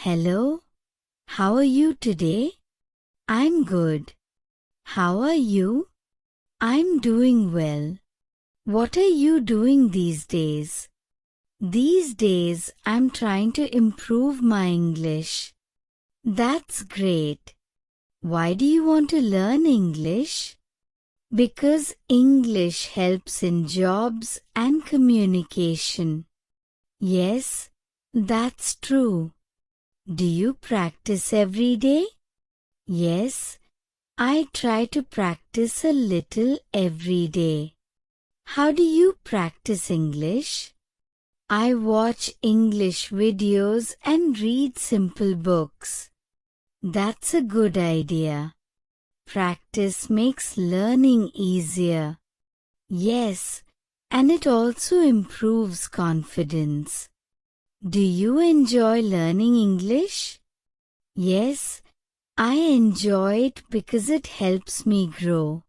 Hello, how are you today? I'm good. How are you? I'm doing well. What are you doing these days? These days I'm trying to improve my English. That's great. Why do you want to learn English? Because English helps in jobs and communication. Yes, that's true. Do you practice every day? Yes, I try to practice a little every day. How do you practice English? I watch English videos and read simple books. That's a good idea. Practice makes learning easier. Yes, and it also improves confidence. Do you enjoy learning English? Yes, I enjoy it because it helps me grow.